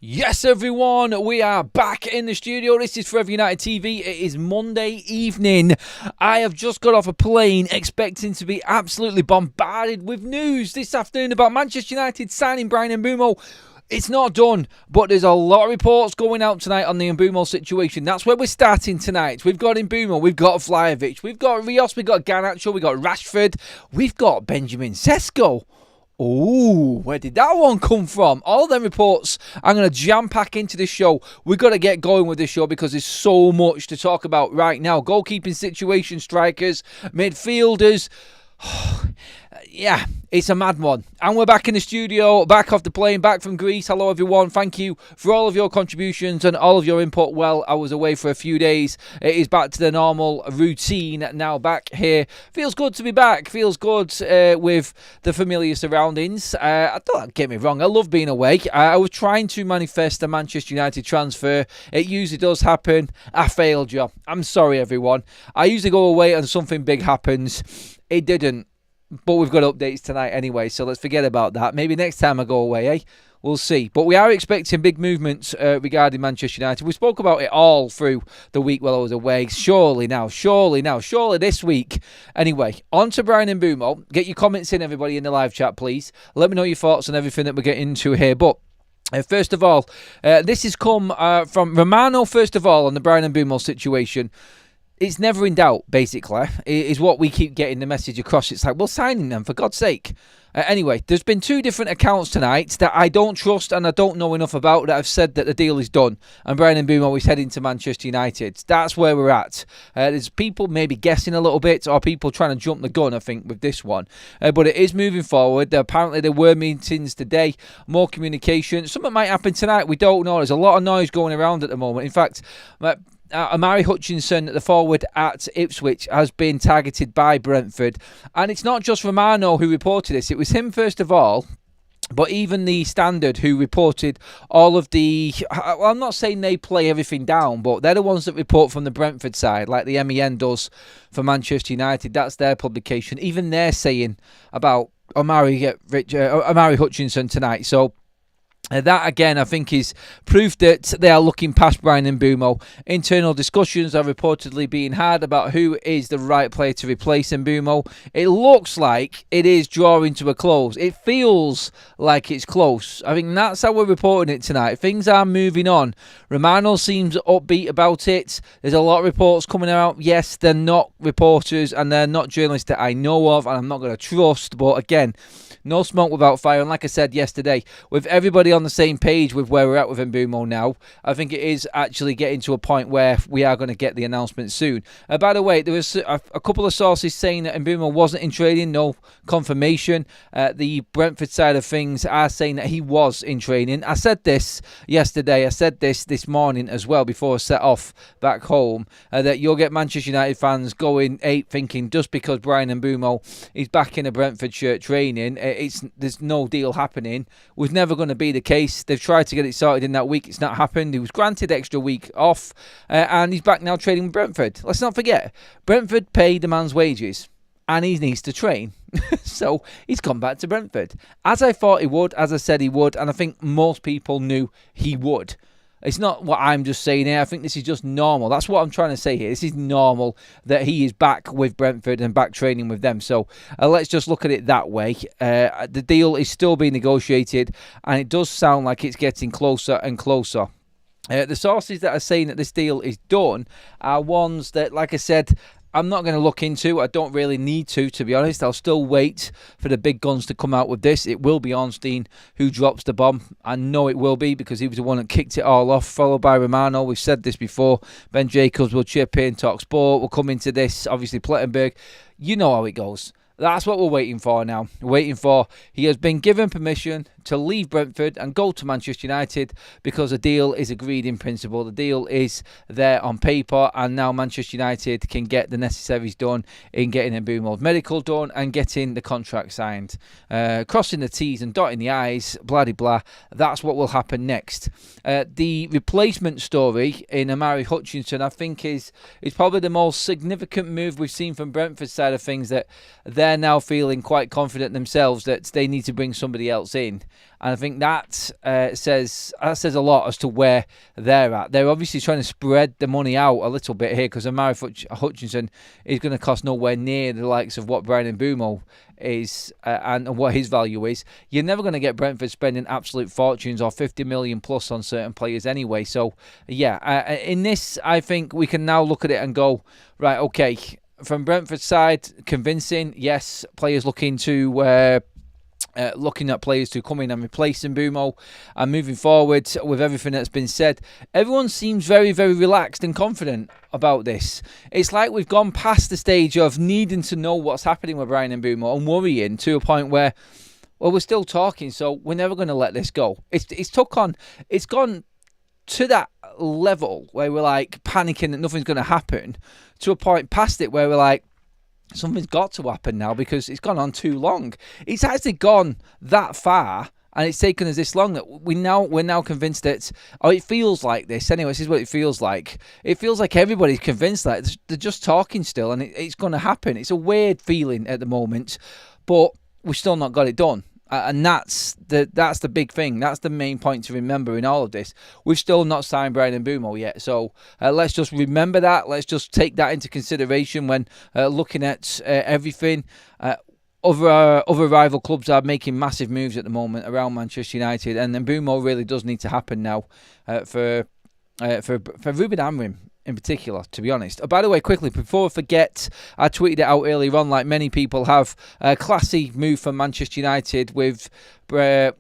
Yes, everyone, we are back in the studio. This is Forever United TV. It is Monday evening. I have just got off a plane expecting to be absolutely bombarded with news this afternoon about Manchester United signing Bryan Mbeumo. It's not done, but there's a lot of reports going out tonight on the Mbeumo situation. That's where we're starting tonight. We've got Mbeumo, we've got Vlahovic, we've got Rios, we've got Garnacho, we've got Rashford, we've got Benjamin Sesko. Oh, where did that one come from? All them reports I'm going to jam-pack into this show. We've got to get going with this show because there's so much to talk about right now. Goalkeeping situation, strikers, midfielders. Yeah, it's a mad one. And we're back in the studio, back off the plane, back from Greece. Hello, everyone. Thank you for all of your contributions and all of your input. Well, I was away for a few days. It is back to the normal routine now, back here. Feels good to be back. Feels good with the familiar surroundings. Don't get me wrong, I love being away. I was trying to manifest a Manchester United transfer. It usually does happen. I failed you. I'm sorry, everyone. I usually go away and something big happens. It didn't. But we've got updates tonight anyway, so let's forget about that. Maybe next time I go away, eh? We'll see. But we are expecting big movements regarding Manchester United. We spoke about it all through the week while I was away. Surely this week. Anyway, on to Bryan Mbeumo. Get your comments in, everybody, in the live chat, please. Let me know your thoughts on everything that we're getting into here. But first of all, this has come from Romano, first of all, on the Bryan Mbeumo situation. It's never in doubt, basically, is what we keep getting the message across. It's like, well, signing them, for God's sake. Anyway, there's been two different accounts tonight that I don't trust and I don't know enough about that have said that the deal is done and Bryan Mbeumo is heading to Manchester United. That's where we're at. There's people maybe guessing a little bit or people trying to jump the gun, I think, with this one. But it is moving forward. Apparently, there were meetings today, more communication. Something might happen tonight. We don't know. There's a lot of noise going around at the moment. In fact, Omari Hutchinson, the forward at Ipswich, has been targeted by Brentford. And it's not just Romano who reported this. It was him first of all. But even the Standard, who reported all of the... Well, I'm not saying they play everything down, but they're the ones that report from the Brentford side, like the MEN does for Manchester United. That's their publication. Even they're saying about Omari Hutchinson tonight. So that, again, I think is proof that they are looking past Bryan Mbeumo. Internal discussions are reportedly being had about who is the right player to replace Mbeumo. It looks like it is drawing to a close. It feels like it's close. I think that's how we're reporting it tonight. Things are moving on. Romano seems upbeat about it. There's a lot of reports coming out. Yes, they're not reporters and they're not journalists that I know of and I'm not going to trust. But again, no smoke without fire. And like I said yesterday, with everybody on the same page with where we're at with Mbeumo now, I think it is actually getting to a point where we are going to get the announcement soon. By the way, there was a couple of sources saying that Mbeumo wasn't in training, no confirmation. The Brentford side of things are saying that he was in training. I said this yesterday, I said this morning as well before I set off back home, that you'll get Manchester United fans going ape thinking just because Bryan Mbeumo is back in a Brentford shirt training, there's no deal happening. Was never going to be the case. They've tried to get it sorted in that week. It's not happened. He was granted extra week off and he's back now training with Brentford. Let's not forget, Brentford paid the man's wages and he needs to train. So he's come back to Brentford. As I thought he would, as I said he would, and I think most people knew he would. It's not what I'm just saying here. I think this is just normal. That's what I'm trying to say here. This is normal that he is back with Brentford and back training with them. So let's just look at it that way. The deal is still being negotiated and it does sound like it's getting closer and closer. The sources that are saying that this deal is done are ones that, like I said, I'm not going to look into. I don't really need to be honest. I'll still wait for the big guns to come out with this. It will be Ornstein who drops the bomb. I know it will be because he was the one that kicked it all off, followed by Romano. We've said this before. Ben Jacobs will chip in, talk sport. We'll come into this. Obviously, Plettenberg. You know how it goes. That's what we're waiting for now. We're waiting for. He has been given permission to leave Brentford and go to Manchester United because a deal is agreed in principle. The deal is there on paper, and now Manchester United can get the necessaries done in getting Mbeumo's medical done and getting the contract signed. Crossing the T's and dotting the I's, blah de blah. That's what will happen next. The replacement story in Omari Hutchinson, I think, is probably the most significant move we've seen from Brentford's side of things. That their they're now feeling quite confident themselves that they need to bring somebody else in. And I think that says a lot as to where they're at. They're obviously trying to spread the money out a little bit here, because Amari Hutchinson is going to cost nowhere near the likes of what Bryan Mbeumo is and what his value is. You're never going to get Brentford spending absolute fortunes or 50 million plus on certain players anyway. So, yeah, in this, I think we can now look at it and go, right, okay, from Brentford's side, convincing, yes, players looking at players to come in and replace Mbeumo, and moving forward with everything that's been said, everyone seems very, very relaxed and confident about this. It's like we've gone past the stage of needing to know what's happening with Bryan Mbeumo and worrying to a point where, well, we're still talking, so we're never going to let this go. It's gone to that level where we're like panicking that nothing's going to happen, to a point past it where we're like, something's got to happen now because it's gone on too long. It's actually gone that far, and it's taken us this long that we're now convinced that, it feels like this anyway. This is what it feels like. It feels like everybody's convinced that they're just talking still, and it's going to happen. It's a weird feeling at the moment, but we've still not got it done. And that's the big thing. That's the main point to remember in all of this. We've still not signed Bryan Mbeumo yet. So let's just remember that. Let's just take that into consideration when looking at everything. Other rival clubs are making massive moves at the moment around Manchester United. And Mbeumo really does need to happen now for Ruben Amorim in particular, to be honest. By the way, quickly, before I forget, I tweeted it out earlier on, like many people have, a classy move from Manchester United with Bruno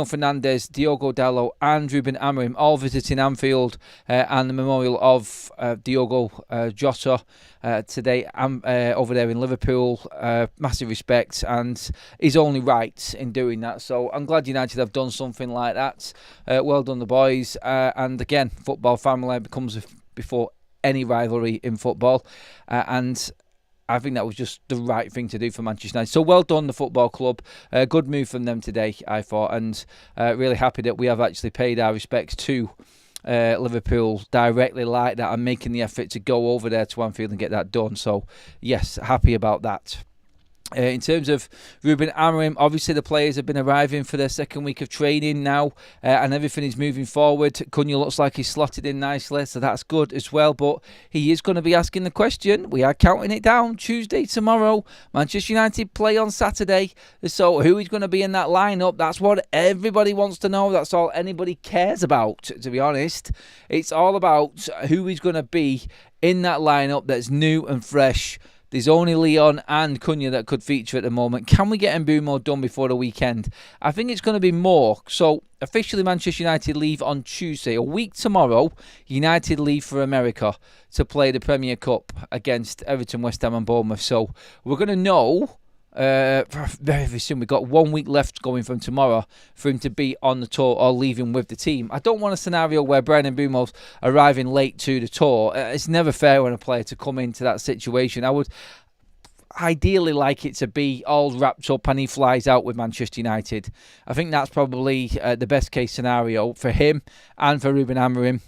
Fernandes, Diogo Dalot and Ruben Amorim all visiting Anfield and the memorial of Diogo Jota today over there in Liverpool. Massive respect, and is only right in doing that. So I'm glad United have done something like that. Well done, the boys. And again, football family becomes before any rivalry in football. And I think that was just the right thing to do for Manchester United. So well done, the football club. Good move from them today, I thought. And really happy that we have actually paid our respects to Liverpool directly like that, and making the effort to go over there to Anfield and get that done. So, yes, happy about that. In terms of Ruben Amorim, obviously the players have been arriving for their second week of training now, and everything is moving forward. Cunha looks like he's slotted in nicely, so that's good as well. But he is going to be asking the question. We are counting it down. Tuesday, tomorrow. Manchester United play on Saturday. So who is going to be in that lineup? That's what everybody wants to know. That's all anybody cares about, to be honest. It's all about who is going to be in that lineup that's new and fresh. There's only Leon and Cunha that could feature at the moment. Can we get Mbeumo done before the weekend? I think it's going to be more. So, officially Manchester United leave on Tuesday. A week tomorrow, United leave for America to play the Premier Cup against Everton, West Ham and Bournemouth. So, we're going to know very, very soon. We've got 1 week left going from tomorrow for him to be on the tour or leaving with the team. I don't want a scenario where Bryan Mbeumo's arriving late to the tour. It's never fair when a player to come into that situation. I would ideally like it to be all wrapped up and he flies out with Manchester United. I think that's probably the best case scenario for him and for Ruben Amorim.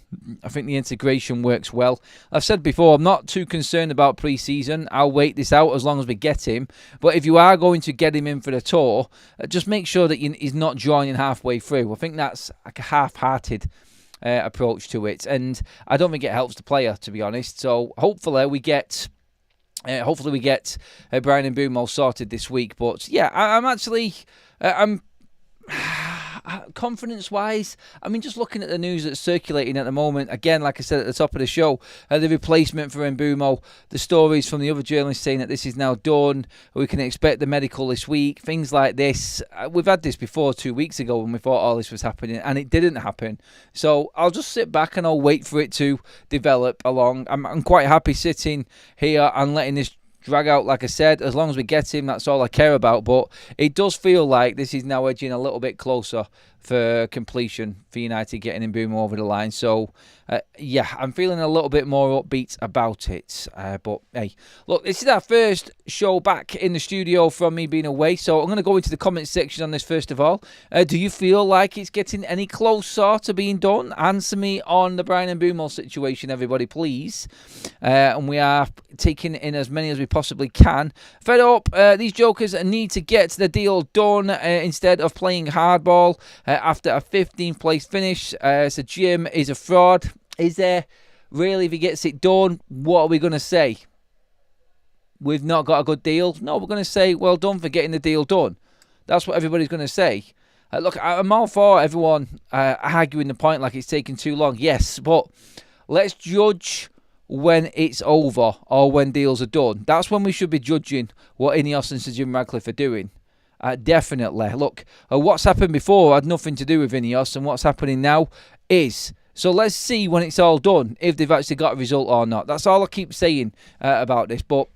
I think the integration works well. I've said before, I'm not too concerned about pre-season. I'll wait this out as long as we get him. But if you are going to get him in for the tour, just make sure that he's not joining halfway through. I think that's like a half-hearted approach to it. And I don't think it helps the player, to be honest. So hopefully we get Bryan Mbeumo sorted this week. But yeah, I'm actually confidence-wise, I mean, just looking at the news that's circulating at the moment, again, like I said at the top of the show, the replacement for Mbeumo, the stories from the other journalists saying that this is now done, we can expect the medical this week, things like this. We've had this before 2 weeks ago when we thought all this was happening, and it didn't happen. So I'll just sit back and I'll wait for it to develop along. I'm quite happy sitting here and letting this drag out, like I said. As long as we get him, that's all I care about. But it does feel like this is now edging a little bit closer for completion for United getting Mbeumo over the line. So, yeah, I'm feeling a little bit more upbeat about it. But, hey, look, this is our first show back in the studio from me being away. So I'm going to go into the comment section on this first of all. Do you feel like it's getting any closer to being done? Answer me on the Bryan Mbeumo situation, everybody, please. And we are taking in as many as we possibly can. Fed up, these jokers need to get the deal done instead of playing hardball after a 15th place finish. So Jim is a fraud. Is there really? If he gets it done, what are we going to say? We've not got a good deal? No, we're going to say well done for getting the deal done. That's what everybody's going to say. Look, I'm all for everyone arguing the point like it's taking too long. Yes, but let's judge when it's over or when deals are done. That's when we should be judging what Ineos and Sir Jim Radcliffe are doing. Definitely. Look, what's happened before had nothing to do with Ineos, and what's happening now is. So let's see when it's all done if they've actually got a result or not. That's all I keep saying about this. But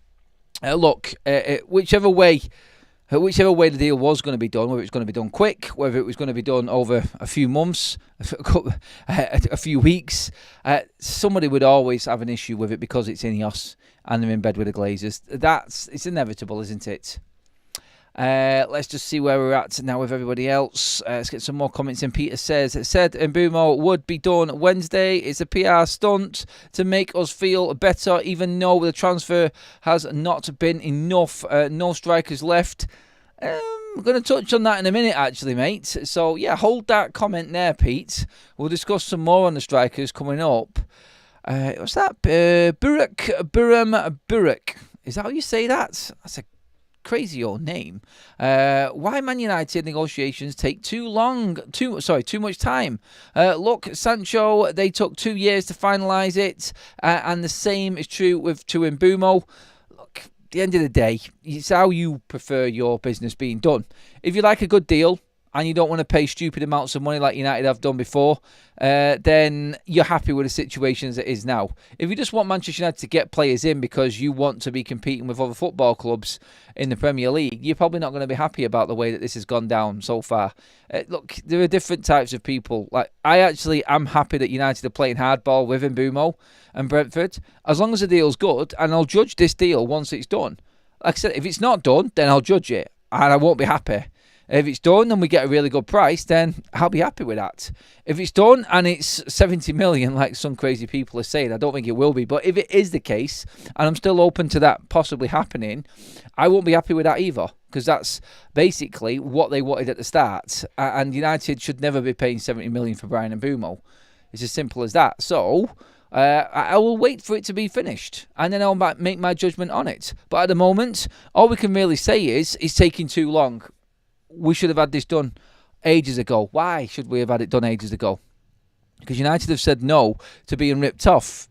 look, whichever way the deal was going to be done, whether it's going to be done quick, whether it was going to be done over a few months, a few weeks, somebody would always have an issue with it because it's Ineos and they're in bed with the Glazers. It's inevitable, isn't it? Let's just see where we're at now with everybody else. Let's get some more comments in. Peter said Mbeumo would be done Wednesday. It's a PR stunt to make us feel better, even though the transfer has not been enough. No strikers left. We're going to touch on that in a minute, actually, mate. So, yeah, hold that comment there, Pete. We'll discuss some more on the strikers coming up. What's that? Burek. Is that how you say that? That's a crazy old name. Why Man United negotiations take too much time? Look, Sancho, they took 2 years to finalise it, and the same is true with Mbeumo. Look, at the end of the day, it's how you prefer your business being done. If you like a good deal and you don't want to pay stupid amounts of money like United have done before, then you're happy with the situation as it is now. If you just want Manchester United to get players in because you want to be competing with other football clubs in the Premier League, you're probably not going to be happy about the way that this has gone down so far. Look, there are different types of people. Like, I actually am happy that United are playing hardball with Mbeumo and Brentford, as long as the deal's good, and I'll judge this deal once it's done. Like I said, if it's not done, then I'll judge it, and I won't be happy. If it's done and we get a really good price, then I'll be happy with that. If it's done and it's 70 million, like some crazy people are saying, I don't think it will be. But if it is the case, and I'm still open to that possibly happening, I won't be happy with that either. Because that's basically what they wanted at the start. And United should never be paying 70 million for Bryan Mbeumo. It's as simple as that. So I will wait for it to be finished, and then I'll make my judgment on it. But at the moment, all we can really say is it's taking too long. We should have had this done ages ago. Why should we have had it done ages ago? Because United have said no to being ripped off.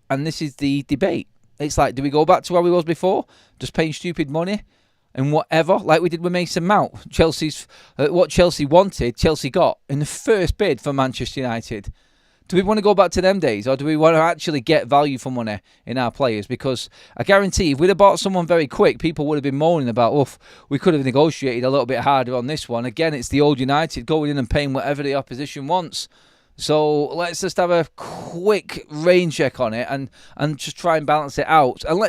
And this is the debate. It's like, do we go back to where we was before? Just paying stupid money and whatever, like we did with Mason Mount. What Chelsea wanted, Chelsea got in the first bid for Manchester United. Do we want to go back to them days, or do we want to actually get value for money in our players? Because I guarantee if we'd have bought someone very quick, people would have been moaning about, we could have negotiated a little bit harder on this one. Again, it's the old United going in and paying whatever the opposition wants. So let's just have a quick rain check on it and just try and balance it out. And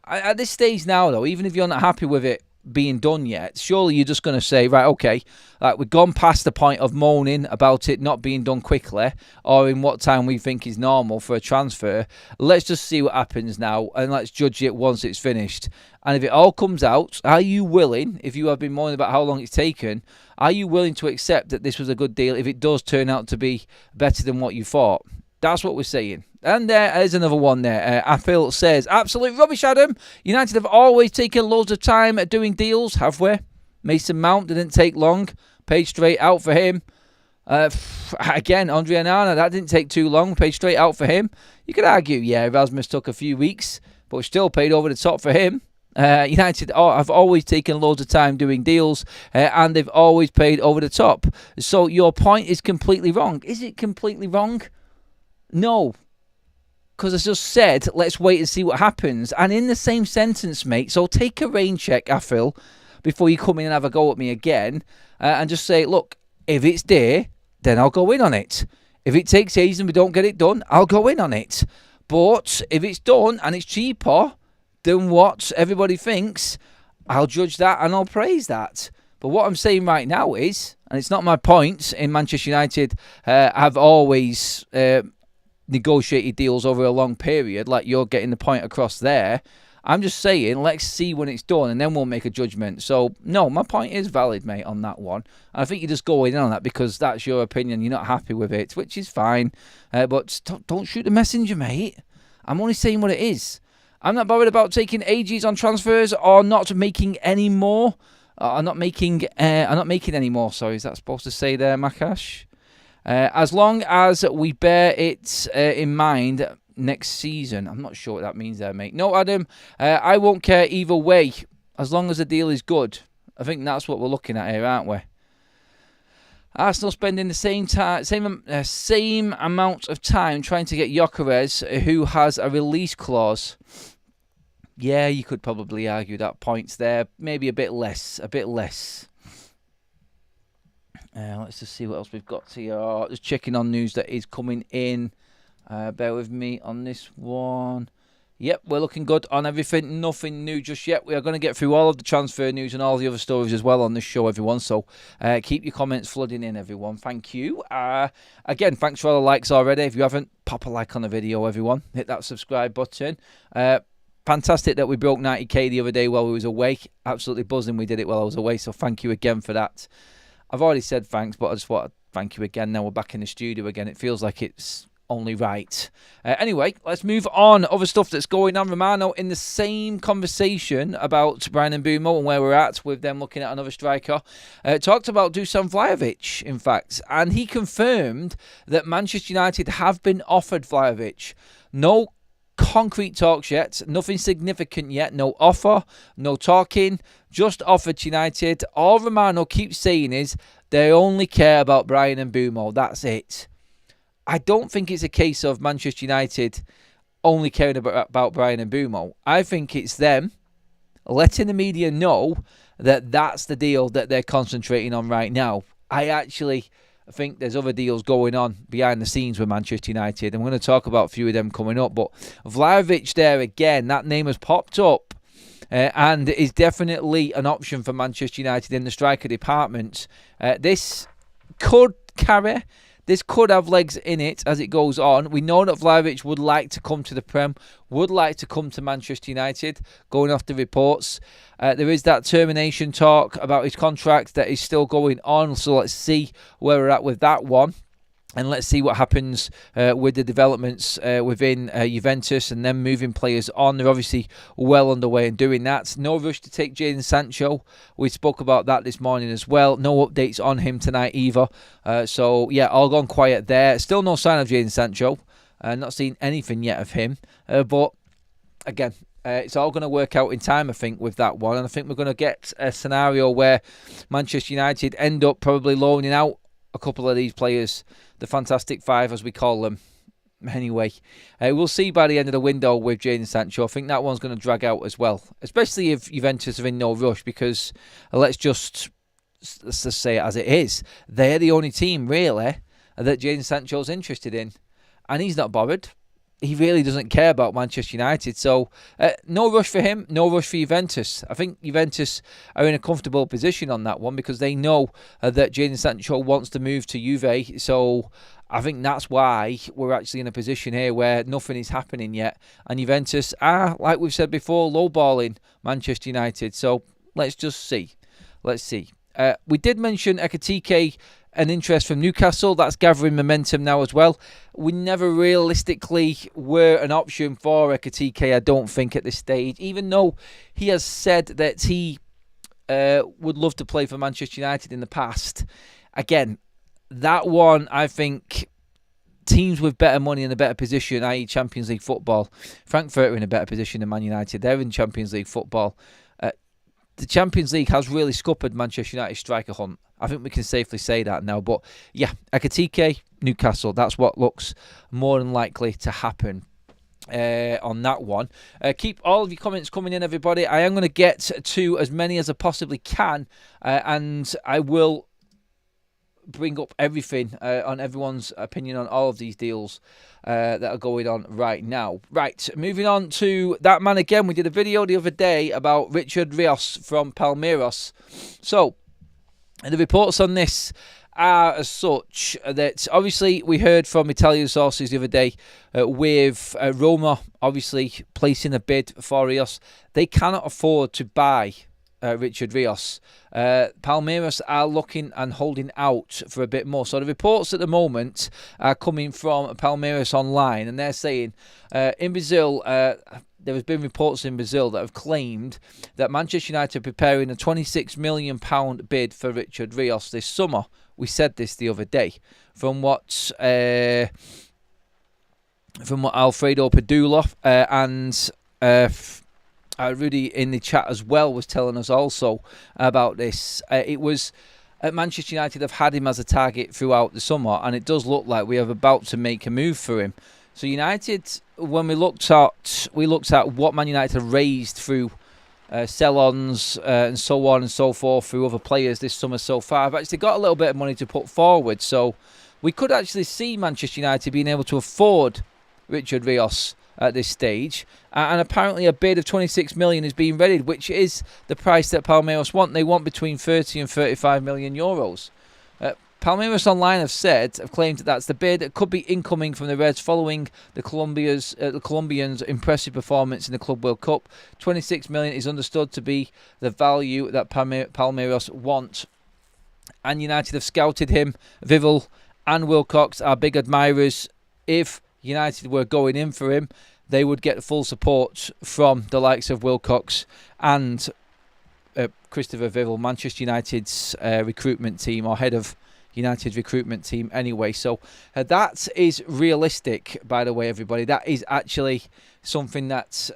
at this stage now, though, even if you're not happy with it being done yet, surely you're just going to say, right, okay, like we've gone past the point of moaning about it not being done quickly or in what time we think is normal for a transfer. Let's just see what happens now and let's judge it once it's finished. And if it all comes out, are you willing, if you have been moaning about how long it's taken, are you willing to accept that this was a good deal if it does turn out to be better than what you thought? That's what we're saying. And there's another one there. Aphil says, absolute rubbish, Adam. United have always taken loads of time at doing deals, have we? Mason Mount didn't take long. Paid straight out for him. Again, Andre Onana, that didn't take too long. Paid straight out for him. You could argue, yeah, Erasmus took a few weeks, but we still paid over the top for him. United have always taken loads of time doing deals, and they've always paid over the top. So your point is completely wrong. Is it completely wrong? No. Because I just said, let's wait and see what happens. And in the same sentence, mate, so take a rain check, Aphil, before you come in and have a go at me again. And just say, look, if it's there then I'll go in on it. If it takes ages and we don't get it done, I'll go in on it. But if it's done and it's cheaper than what everybody thinks, I'll judge that and I'll praise that. But what I'm saying right now is, and it's not my point, in Manchester United have always negotiated deals over a long period, like you're getting the point across there. I'm just saying, let's see when it's done, and then we'll make a judgment. So, no, my point is valid, mate, on that one. And I think you're just going in on that because that's your opinion. You're not happy with it, which is fine. But don't shoot the messenger, mate. I'm only saying what it is. I'm not bothered about taking ages on transfers or not making any more. I'm not making any more. Sorry, is that supposed to say there, Makash? As long as we bear it in mind next season. I'm not sure what that means there, mate. No, Adam, I won't care either way as long as the deal is good. I think that's what we're looking at here, aren't we? Arsenal spending the same amount of time trying to get Gyökeres, who has a release clause. Yeah, you could probably argue that point's there. Maybe a bit less. Let's just see what else we've got here. Just checking on news that is coming in. Bear with me on this one. Yep, we're looking good on everything. Nothing new just yet. We are going to get through all of the transfer news and all the other stories as well on this show, everyone. So keep your comments flooding in, everyone. Thank you. Again, thanks for all the likes already. If you haven't, pop a like on the video, everyone. Hit that subscribe button. Fantastic that we broke 90k the other day while we was away. Absolutely buzzing we did it while I was away. So thank you again for that. I've already said thanks, but I just want to thank you again. Now we're back in the studio again. It feels like it's only right. Anyway, let's move on. Other stuff that's going on. Romano in the same conversation about Bryan Mbeumo and where we're at with them looking at another striker. Talked about Dusan Vlahovic, in fact, and he confirmed that Manchester United have been offered Vlahovic. No concrete talks yet, nothing significant yet, no offer, no talking, just offered to United. All Romano keeps saying is they only care about Bryan Mbeumo. That's it. I don't think it's a case of Manchester United only caring about Bryan Mbeumo. I think it's them letting the media know that that's the deal that they're concentrating on right now. I think there's other deals going on behind the scenes with Manchester United. I'm going to talk about a few of them coming up. But Vlahovic there again, that name has popped up and is definitely an option for Manchester United in the striker department. This could carry. This could have legs in it as it goes on. We know that Vlahovic would like to come to the Prem, would like to come to Manchester United, going off the reports. There is that termination talk about his contract that is still going on, so let's see where we're at with that one. And let's see what happens with the developments within Juventus and them moving players on. They're obviously well underway in doing that. No rush to take Jadon Sancho. We spoke about that this morning as well. No updates on him tonight either. So, yeah, all gone quiet there. Still no sign of Jadon Sancho. Not seen anything yet of him. But, again, it's all going to work out in time, I think, with that one. And I think we're going to get a scenario where Manchester United end up probably loaning out a couple of these players, the Fantastic Five, as we call them. Anyway, we'll see by the end of the window with Jadon Sancho. I think that one's going to drag out as well, especially if Juventus are in no rush, because let's just say it as it is. They're the only team, really, that Jadon Sancho's interested in, and he's not bothered. He really doesn't care about Manchester United. So, no rush for him, no rush for Juventus. I think Juventus are in a comfortable position on that one because they know that Jadon Sancho wants to move to Juve. So, I think that's why we're actually in a position here where nothing is happening yet. And Juventus are, like we've said before, lowballing Manchester United. So, let's just see. Let's see. We did mention Ekitike, an interest from Newcastle. That's gathering momentum now as well. We never realistically were an option for Ekitike, I don't think, at this stage, even though he has said that he would love to play for Manchester United in the past. Again, that one, I think teams with better money and a better position, i.e. Champions League football. Frankfurt are in a better position than Man United. They're in Champions League football. The Champions League has really scuppered Manchester United's striker hunt. I think we can safely say that now. But yeah, Ekitike, Newcastle, that's what looks more than likely to happen on that one. Keep all of your comments coming in, everybody. I am going to get to as many as I possibly can, and I will bring up everything on everyone's opinion on all of these deals that are going on right now. Right, moving on to that man again. We did a video the other day about Richard Rios from Palmeiras. So, the reports on this are as such that obviously we heard from Italian sources the other day with Roma obviously placing a bid for Rios. They cannot afford to buy Richard Rios. Palmeiras are looking and holding out for a bit more. So the reports at the moment are coming from Palmeiras Online, and they're saying in Brazil, there has been reports in Brazil that have claimed that Manchester United are preparing a £26 million bid for Richard Rios this summer. We said this the other day. From what Alfredo Padula and Rudy in the chat as well was telling us also about this. It was Manchester United have had him as a target throughout the summer, and it does look like we are about to make a move for him. So United, when we looked at what Man United have raised through sell-ons and so on and so forth through other players this summer so far, I've actually got a little bit of money to put forward. So we could actually see Manchester United being able to afford Richard Rios at this stage, and apparently a bid of 26 million is being readied, which is the price that Palmeiras want. They want between 30 and 35 million euros. Palmeiras Online have claimed that that's the bid. It could be incoming from the Reds following the Colombians' impressive performance in the Club World Cup. 26 million is understood to be the value that Palmeiras want, and United have scouted him. Vivel and Wilcox are big admirers. If United were going in for him, they would get full support from the likes of Wilcox and Christopher Vivel, Manchester United's recruitment team, or head of United's recruitment team anyway. So that is realistic, by the way, everybody. That is actually something that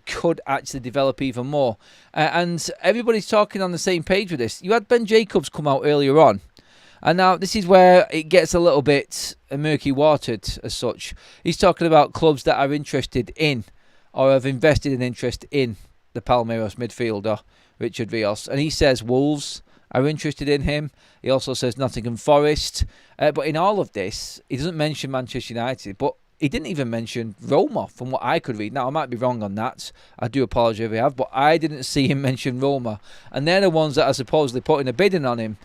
could actually develop even more. And everybody's talking on the same page with this. You had Ben Jacobs come out earlier on, and now this is where it gets a little bit murky watered as such. He's talking about clubs that are interested in or have invested in interest in the Palmeiras midfielder, Richard Rios. And he says Wolves are interested in him. He also says Nottingham Forest. But in all of this, he doesn't mention Manchester United, but he didn't even mention Roma, from what I could read. Now, I might be wrong on that. I do apologise if I have, but I didn't see him mention Roma. And they're the ones that are supposedly putting a bidding on him.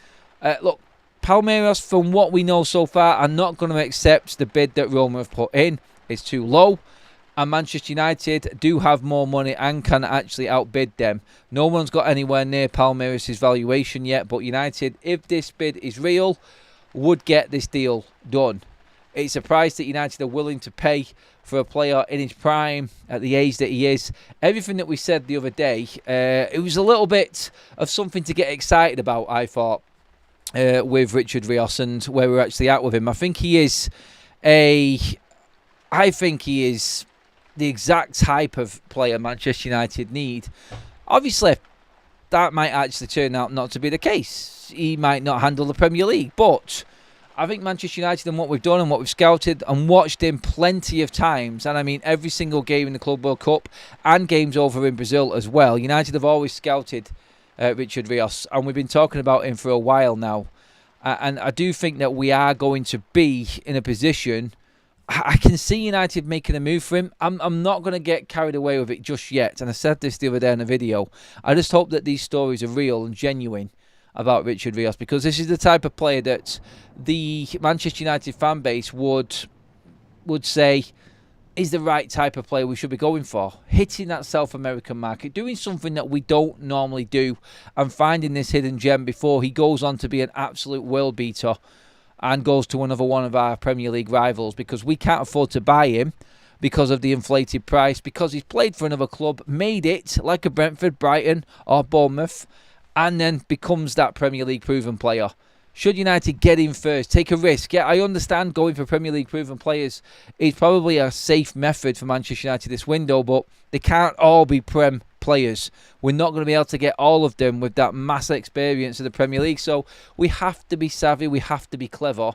Look, Palmeiras, from what we know so far, are not going to accept the bid that Roma have put in. It's too low. And Manchester United do have more money and can actually outbid them. No one's got anywhere near Palmeiras' valuation yet, but United, if this bid is real, would get this deal done. It's a price that United are willing to pay for a player in his prime, at the age that he is. Everything that we said the other day, it was a little bit of something to get excited about, I thought, with Richard Rios and where we're actually at with him. I think he is the exact type of player Manchester United need. Obviously, that might actually turn out not to be the case. He might not handle the Premier League, but I think Manchester United and what we've done and what we've scouted and watched him plenty of times, and I mean every single game in the Club World Cup and games over in Brazil as well, United have always scouted Richard Rios, and we've been talking about him for a while now. And I do think that we are going to be in a position. I can see United making a move for him. I'm not going to get carried away with it just yet. And I said this the other day in a video. I just hope that these stories are real and genuine about Richard Rios, because this is the type of player that the Manchester United fan base would say is the right type of player we should be going for. Hitting that South American market, doing something that we don't normally do, and finding this hidden gem before he goes on to be an absolute world beater and goes to another one of our Premier League rivals, because we can't afford to buy him because of the inflated price, because he's played for another club, made it like a Brentford, Brighton or Bournemouth, and then becomes that Premier League proven player. Should United get in first, take a risk? Yeah, I understand going for Premier League proven players is probably a safe method for Manchester United this window, but they can't all be Prem players. We're not going to be able to get all of them with that mass experience of the Premier League, so we have to be savvy, we have to be clever.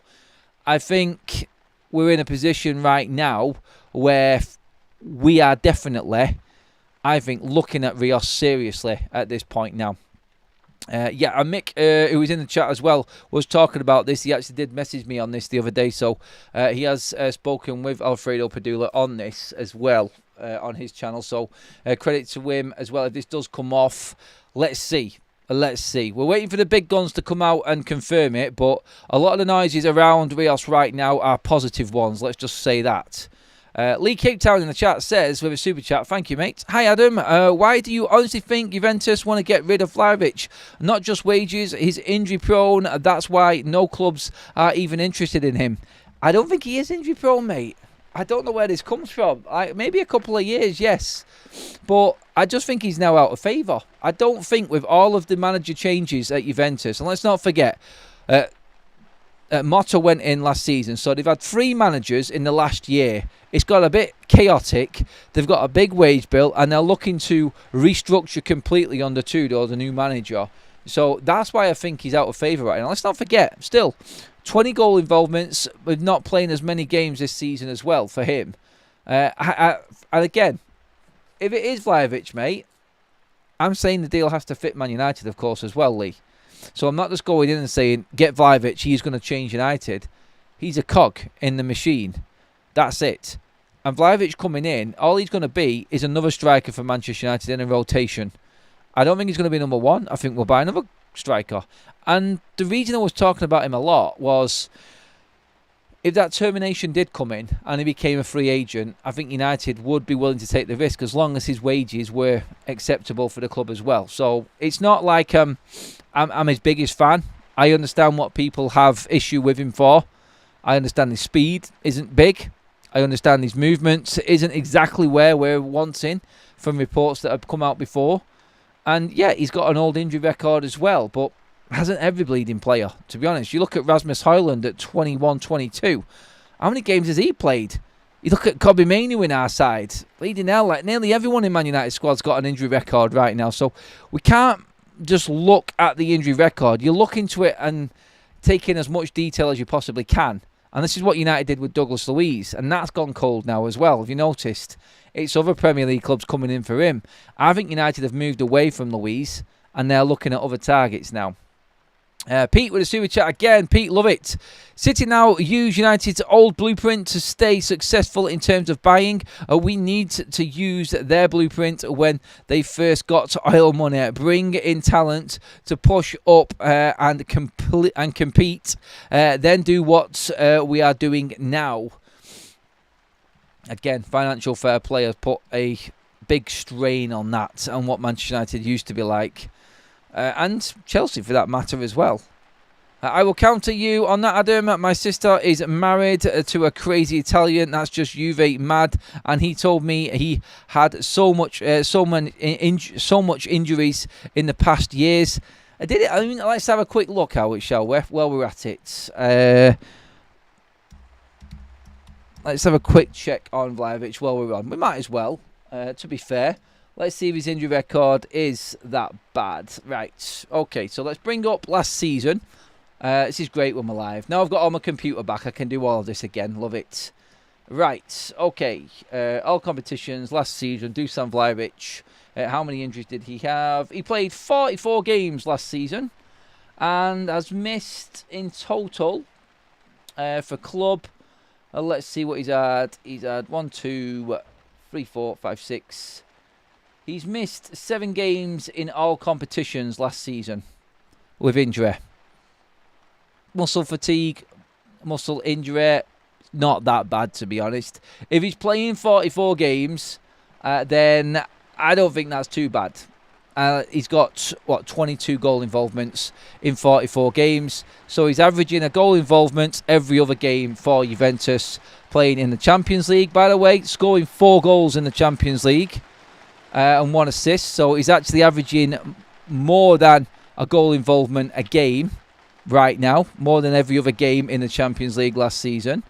I think we're in a position right now where we are definitely, I think, looking at Rios seriously at this point now. Yeah, and Mick, who was in the chat as well, was talking about this. He actually did message me on this the other day, so he has spoken with Alfredo Padula on this as well on his channel. So credit to him as well. If this does come off, let's see. Let's see. We're waiting for the big guns to come out and confirm it, but a lot of the noises around Rios right now are positive ones. Let's just say that. Lee Cape Town in the chat says, with a super chat, thank you, mate. Hi, Adam. Why do you honestly think Juventus want to get rid of Vlahovic? Not just wages, he's injury prone. That's why no clubs are even interested in him. I don't think he is injury prone, mate. I don't know where this comes from. Maybe a couple of years, yes. But I just think he's now out of favour. I don't think with all of the manager changes at Juventus, and let's not forget, Motta went in last season, so they've had 3 managers in the last year. It's got a bit chaotic. They've got a big wage bill, and they're looking to restructure completely under Tudor, the new manager. So that's why I think he's out of favour right now. Let's not forget, still, 20 goal involvements with not playing as many games this season as well for him. And again, if it is Vlahovic, mate, I'm saying the deal has to fit Man United, of course, as well, Lee. So I'm not just going in and saying, get Vlahovic, he's going to change United. He's a cog in the machine. That's it. And Vlahovic coming in, all he's going to be is another striker for Manchester United in a rotation. I don't think he's going to be number 1. I think we'll buy another striker. And the reason I was talking about him a lot was, if that termination did come in and he became a free agent, I think United would be willing to take the risk as long as his wages were acceptable for the club as well. So it's not like I'm his biggest fan. I understand what people have issue with him for. I understand his speed isn't big. I understand his movements isn't exactly where we're wanting from reports that have come out before. And yeah, he's got an old injury record as well, but hasn't every bleeding player, to be honest. You look at Rasmus Højlund at 21, 22. How many games has he played? You look at Kobe Mainoo in our side. Bleeding hell, like nearly everyone in Man United squad's got an injury record right now. So we can't just look at the injury record. You look into it and take in as much detail as you possibly can. And this is what United did with Douglas Luiz. And that's gone cold now as well. Have you noticed? It's other Premier League clubs coming in for him. I think United have moved away from Luiz and they're looking at other targets now. Pete with a super chat again. Pete, love it. City now use United's old blueprint to stay successful in terms of buying. We need to use their blueprint when they first got oil money. Bring in talent to push up and compete. Then do what we are doing now. Again, financial fair play has put a big strain on that and what Manchester United used to be like. And Chelsea for that matter as well. I will counter you on that, Adam. My sister is married to a crazy Italian. That's just Juve mad. And he told me he had so much injuries in the past years. Did it? I mean, let's have a quick look at it, shall we? While we're at it. Let's have a quick check on Vlahovic while we're on. We might as well, to be fair. Let's see if his injury record is that bad. Right, okay, so let's bring up last season. This is great when we're live. Now I've got all my computer back, I can do all of this again. Love it. Right, okay. All competitions, last season, Dusan Vlahovic. How many injuries did he have? He played 44 games last season and has missed in total for club. Let's see what he's had. He's had 1, 2, 3, 4, 5, 6... He's missed 7 games in all competitions last season with injury. Muscle fatigue, muscle injury, not that bad to be honest. If he's playing 44 games, then I don't think that's too bad. He's got, 22 goal involvements in 44 games. So he's averaging a goal involvement every other game for Juventus, playing in the Champions League, by the way, scoring 4 goals in the Champions League. And 1 assist, so he's actually averaging more than a goal involvement a game right now, more than every other game in the Champions League last season.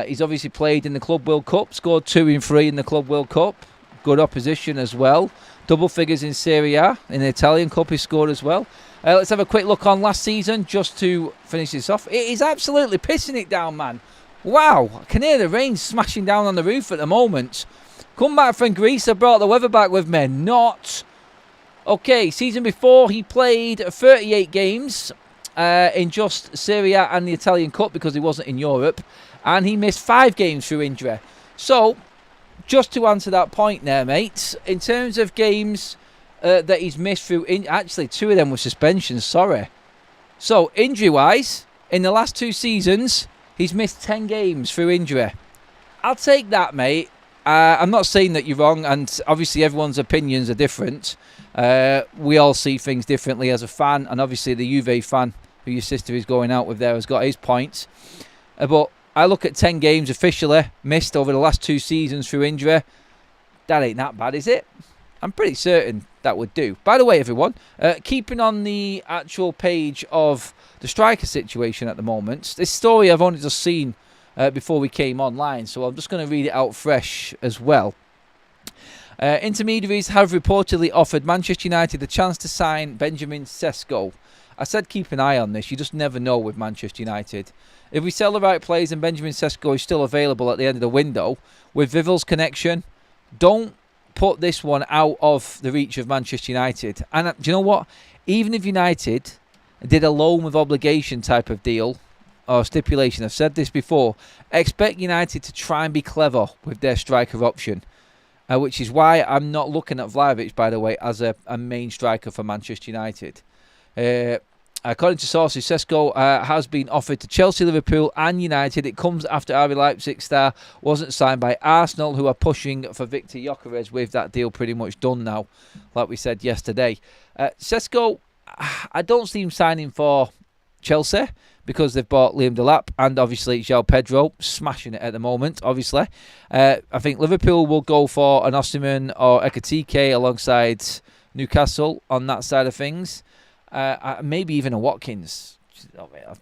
He's obviously played in the Club World Cup, scored 2 in 3 in the Club World Cup, good opposition as well. Double figures in Serie A, in the Italian Cup he scored as well. Let's have a quick look on last season just to finish this off. It is absolutely pissing it down, man. Wow, I can hear the rain smashing down on the roof at the moment. Come back from Greece, I brought the weather back with me. Not Okay, season before he played 38 games in just Serie A and the Italian Cup because he wasn't in Europe, and he missed 5 games through injury. So, just to answer that point there, mates, in terms of games that he's missed through, actually 2 of them were suspensions, sorry. So, injury-wise, in the last 2 seasons, he's missed 10 games through injury. I'll take that, mate. I'm not saying that you're wrong, and obviously everyone's opinions are different. We all see things differently as a fan, and obviously the Juve fan who your sister is going out with there has got his points. But I look at 10 games officially missed over the last 2 seasons through injury. That ain't that bad, is it? I'm pretty certain that would do. By the way, everyone, keeping on the actual page of the striker situation at the moment, this story I've only just seen before we came online, so I'm just going to read it out fresh as well. Intermediaries have reportedly offered Manchester United the chance to sign Benjamin Sesko. I said keep an eye on this, you just never know with Manchester United. If we sell the right players and Benjamin Sesko is still available at the end of the window, with Vival's connection, don't put this one out of the reach of Manchester United. And do you know what? Even if United did a loan with obligation type of deal or stipulation, I've said this before, expect United to try and be clever with their striker option. Which is why I'm not looking at Vlahovic, by the way, as a main striker for Manchester United. According to sources, Sesko has been offered to Chelsea, Liverpool and United. It comes after RB Leipzig star wasn't signed by Arsenal, who are pushing for Victor Gyökeres with that deal pretty much done now, like we said yesterday. Sesko, I don't see him signing for Chelsea because they've bought Liam Delap and obviously João Pedro, smashing it at the moment, obviously. I think Liverpool will go for an Osimhen or Ekitike alongside Newcastle on that side of things. Maybe even a Watkins.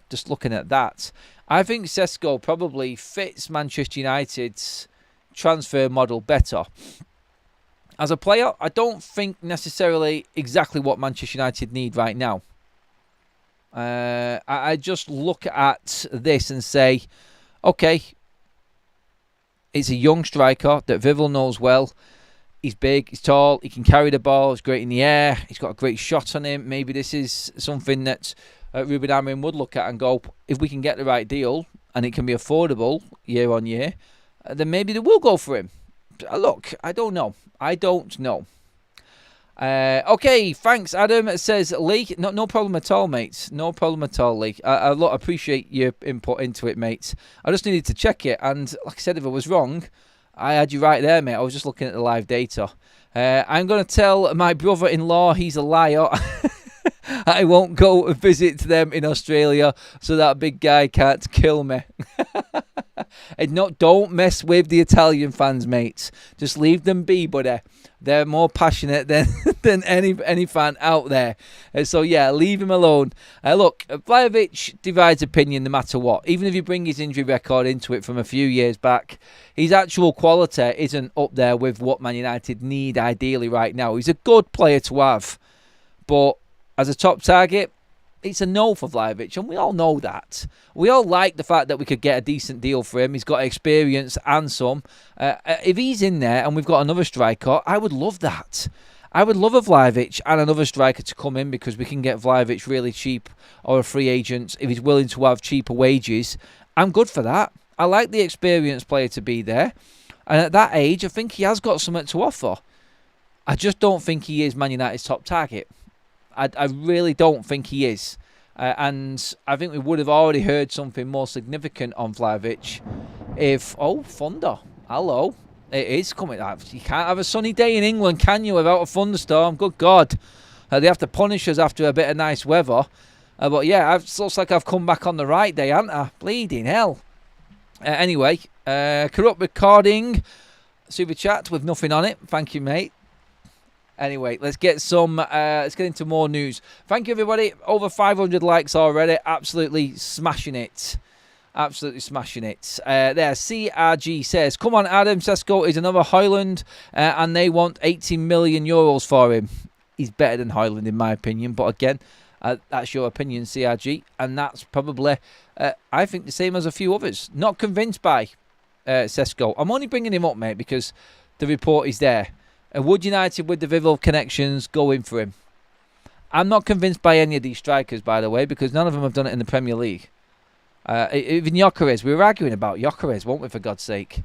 Just looking at that. I think Sesko probably fits Manchester United's transfer model better. As a player, I don't think necessarily exactly what Manchester United need right now. I just look at this and say, okay, it's a young striker that Vival knows well. He's big, he's tall, he can carry the ball, he's great in the air, he's got a great shot on him. Maybe this is something that Ruben Amorim would look at and go, if we can get the right deal and it can be affordable year on year, then maybe they will go for him. Look, I don't know. Okay, thanks, Adam. It says Lee. No problem at all, mates. No problem at all, Lee. I appreciate your input into it, mates. I just needed to check it, and like I said, if I was wrong, I had you right there, mate. I was just looking at the live data. I'm going to tell my brother-in-law he's a liar. I won't go visit them in Australia so that big guy can't kill me. And no, don't mess with the Italian fans, mates. Just leave them be, buddy. They're more passionate than any fan out there. So, yeah, leave him alone. Look, Vlahovic divides opinion no matter what. Even if you bring his injury record into it from a few years back, his actual quality isn't up there with what Man United need ideally right now. He's a good player to have. But as a top target, it's a no for Vlahovic, and we all know that. We all like the fact that we could get a decent deal for him. He's got experience and some. If he's in there and we've got another striker, I would love that. I would love a Vlahovic and another striker to come in because we can get Vlahovic really cheap or a free agent if he's willing to have cheaper wages. I'm good for that. I like the experienced player to be there. And at that age, I think he has got something to offer. I just don't think he is Man United's top target. I really don't think he is. And I think we would have already heard something more significant on Vlahovic if... Oh, thunder. Hello. It is coming out. You can't have a sunny day in England, can you, without a thunderstorm? Good God. They have to punish us after a bit of nice weather. But yeah, it looks like I've come back on the right day, haven't I? Bleeding hell. Anyway, corrupt recording. Super chat with nothing on it. Thank you, mate. Anyway, let's get into more news. Thank you, everybody. Over 500 likes already. Absolutely smashing it. Absolutely smashing it. There, CRG says, come on, Adam. Sesko is another Højlund, and they want 18 million euros for him. He's better than Højlund, in my opinion. But again, that's your opinion, CRG. And that's probably, I think, the same as a few others. Not convinced by Sesko. I'm only bringing him up, mate, because the report is there. And would United, with the Vival connections, go in for him? I'm not convinced by any of these strikers, by the way, because none of them have done it in the Premier League. Even Gyökeres. We were arguing about Gyökeres, weren't we, for God's sake?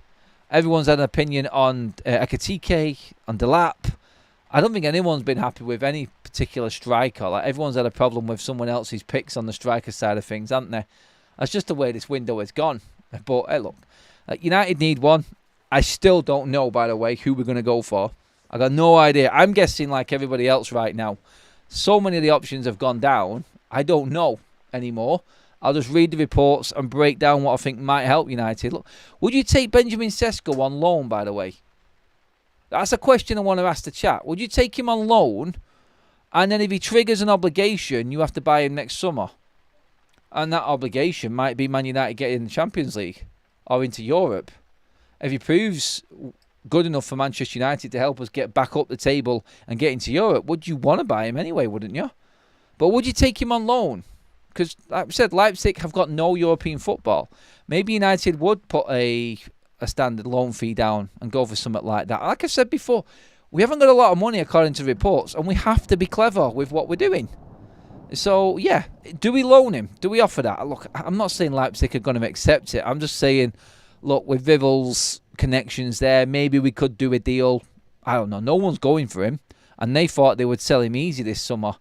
Everyone's had an opinion on Ekitike, on Delap. I don't think anyone's been happy with any particular striker. Like, everyone's had a problem with someone else's picks on the striker side of things, haven't they? That's just the way this window has gone. But, hey, look, United need one. I still don't know, by the way, who we're going to go for. I got no idea. I'm guessing like everybody else right now. So many of the options have gone down, I don't know anymore. I'll just read the reports and break down what I think might help United. Look, would you take Benjamin Sesko on loan, by the way? That's a question I want to ask the chat. Would you take him on loan, and then if he triggers an obligation, you have to buy him next summer? And that obligation might be Man United getting in the Champions League or into Europe. If he proves good enough for Manchester United to help us get back up the table and get into Europe, would you want to buy him anyway, wouldn't you? But would you take him on loan? Because, like I said, Leipzig have got no European football. Maybe United would put a standard loan fee down and go for something like that. Like I said before, we haven't got a lot of money according to reports, and we have to be clever with what we're doing. So, yeah, do we loan him? Do we offer that? Look, I'm not saying Leipzig are going to accept it. I'm just saying, look, with Vival's connections there, maybe we could do a deal. I don't know. No one's going for him, and they thought they would sell him easy this summer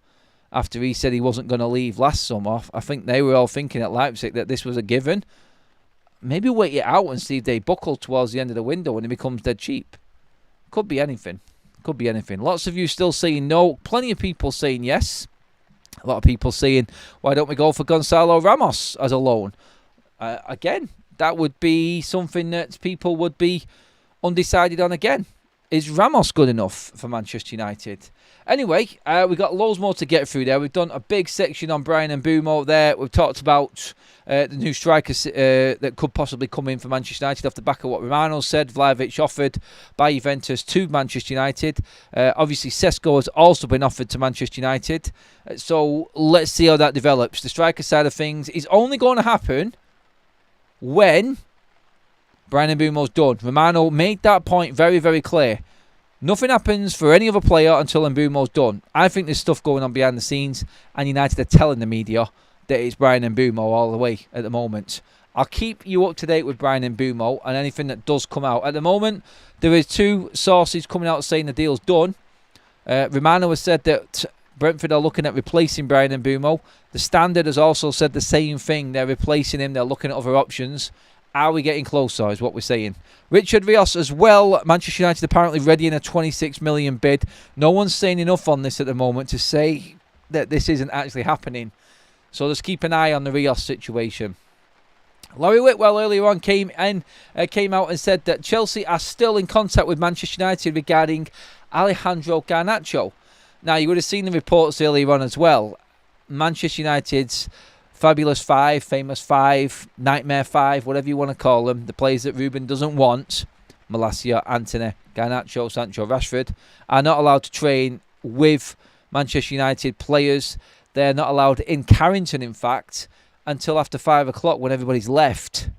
after he said he wasn't going to leave last summer. I think they were all thinking at Leipzig that this was a given. Maybe wait it out and see if they buckle towards the end of the window and it becomes dead cheap. Could be anything. Could be anything. Lots of you still saying no. Plenty of people saying yes. A lot of people saying, why don't we go for Gonzalo Ramos as a loan? Again, that would be something that people would be undecided on again. Is Ramos good enough for Manchester United? Anyway, we've got loads more to get through there. We've done a big section on Bryan Mbeumo there. We've talked about the new strikers that could possibly come in for Manchester United off the back of what Romano said. Vlahovic offered by Juventus to Manchester United. Obviously, Sesko has also been offered to Manchester United. So let's see how that develops. The striker side of things is only going to happen when Bryan Mbeumo's done. Romano made that point very, very clear. Nothing happens for any other player until Mbeumo's done. I think there's stuff going on behind the scenes, and United are telling the media that it's Bryan Mbeumo all the way at the moment. I'll keep you up to date with Bryan Mbeumo and anything that does come out. At the moment, there is two sources coming out saying the deal's done. Romano has said that Brentford are looking at replacing Bryan Mbeumo. The Standard has also said the same thing. They're replacing him. They're looking at other options. Are we getting closer, is what we're saying. Richard Rios as well. Manchester United apparently ready in a 26 million bid. No one's saying enough on this at the moment to say that this isn't actually happening. So let's keep an eye on the Rios situation. Laurie Whitwell earlier on came out and said that Chelsea are still in contact with Manchester United regarding Alejandro Garnacho. Now, you would have seen the reports earlier on as well. Manchester United's Fabulous Five, Famous Five, Nightmare Five, whatever you want to call them, the players that Ruben doesn't want, Malacia, Antony, Garnacho, Sancho, Rashford, are not allowed to train with Manchester United players. They're not allowed in Carrington, in fact, until after 5 o'clock when everybody's left.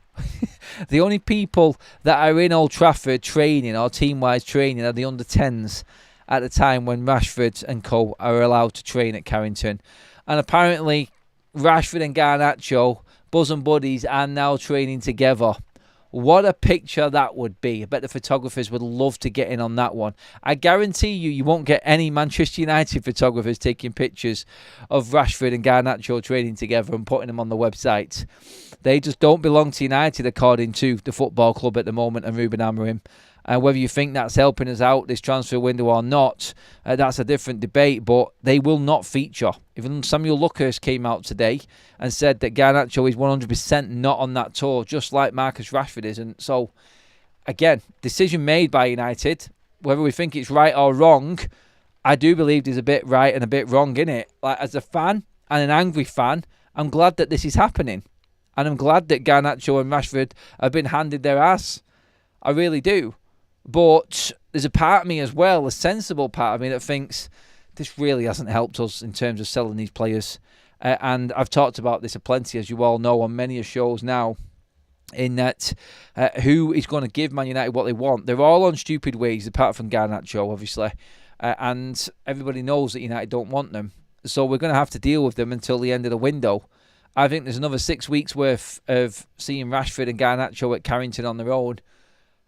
The only people that are in Old Trafford training or team-wise training are the under-10s at the time when Rashford and co are allowed to train at Carrington. And apparently Rashford and Garnacho, bosom buddies, are now training together. What a picture that would be. I bet the photographers would love to get in on that one. I guarantee you won't get any Manchester United photographers taking pictures of Rashford and Garnacho training together and putting them on the website. They just don't belong to United according to the football club at the moment and Ruben Amorim. And whether you think that's helping us out this transfer window or not, that's a different debate, but they will not feature. Even Samuel Luckhurst came out today and said that Garnacho is 100% not on that tour, just like Marcus Rashford isn't. So, again, decision made by United. Whether we think it's right or wrong, I do believe there's a bit right and a bit wrong in it. Like, as a fan and an angry fan, I'm glad that this is happening. And I'm glad that Garnacho and Rashford have been handed their ass. I really do. But there's a part of me as well, a sensible part of me, that thinks this really hasn't helped us in terms of selling these players. And I've talked about this aplenty, as you all know, on many shows now. in that who is going to give Man United what they want. They're all on stupid ways, apart from Garnacho, obviously. And everybody knows that United don't want them. So we're going to have to deal with them until the end of the window. I think there's another 6 weeks worth of seeing Rashford and Garnacho at Carrington on their own